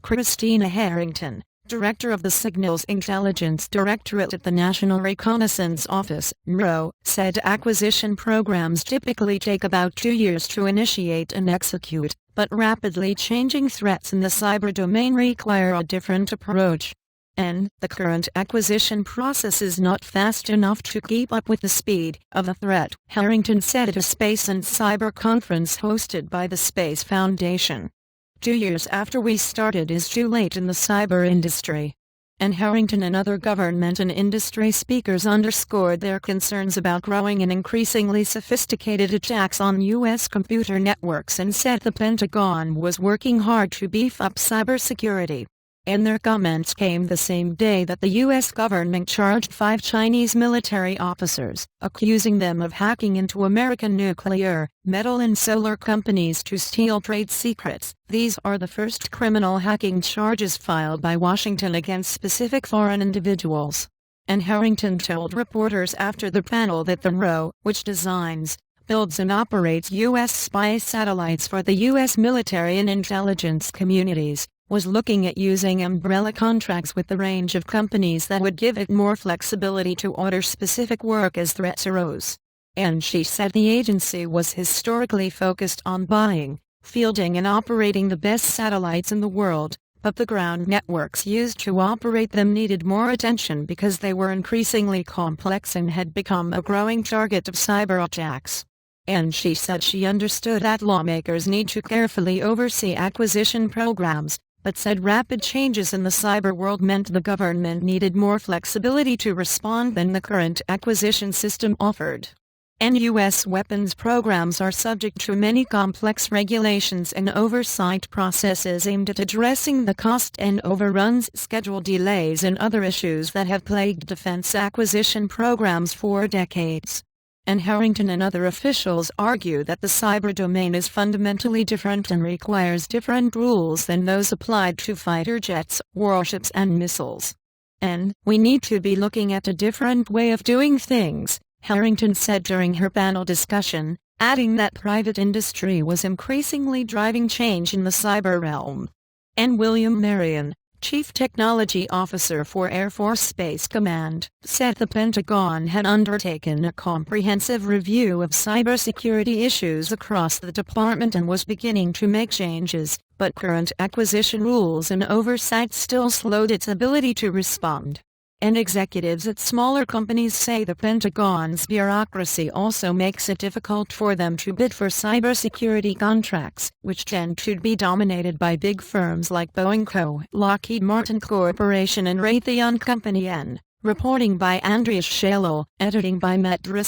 Kristina Harrington, Director of the Signals Intelligence Directorate at the National Reconnaissance Office, NRO, said acquisition programs typically take about 2 years to initiate and execute, but rapidly changing threats in the cyber domain require a different approach. And the current acquisition process is not fast enough to keep up with the speed of the threat, Harrington said at a space and cyber conference hosted by the Space Foundation. 2 years after we started is too late in the cyber industry. And Harrington and other government and industry speakers underscored their concerns about growing and increasingly sophisticated attacks on U.S. computer networks and said the Pentagon was working hard to beef up cybersecurity. And their comments came the same day that the U.S. government charged 5 Chinese military officers, accusing them of hacking into American nuclear, metal and solar companies to steal trade secrets. These are the first criminal hacking charges filed by Washington against specific foreign individuals. And Harrington told reporters after the panel that the NRO, which designs, builds and operates U.S. spy satellites for the U.S. military and intelligence communities, was looking at using umbrella contracts with the range of companies that would give it more flexibility to order specific work as threats arose. And she said the agency was historically focused on buying, fielding and operating the best satellites in the world, but the ground networks used to operate them needed more attention because they were increasingly complex and had become a growing target of cyber attacks. And she said she understood that lawmakers need to carefully oversee acquisition programs, but said rapid changes in the cyber world meant the government needed more flexibility to respond than the current acquisition system offered. And U.S. weapons programs are subject to many complex regulations and oversight processes aimed at addressing the cost and overruns, schedule delays and other issues that have plagued defense acquisition programs for decades. And Harrington and other officials argue that the cyber domain is fundamentally different and requires different rules than those applied to fighter jets, warships and missiles. And we need to be looking at a different way of doing things, Harrington said during her panel discussion, adding that private industry was increasingly driving change in the cyber realm. And William Marion, Chief Technology Officer for Air Force Space Command, said the Pentagon had undertaken a comprehensive review of cybersecurity issues across the department and was beginning to make changes, but current acquisition rules and oversight still slowed its ability to respond. And executives at smaller companies say the Pentagon's bureaucracy also makes it difficult for them to bid for cybersecurity contracts, which tend to be dominated by big firms like Boeing Co., Lockheed Martin Corporation and Raytheon Company. Reporting by Andrea Shalal, editing by Matt Dris.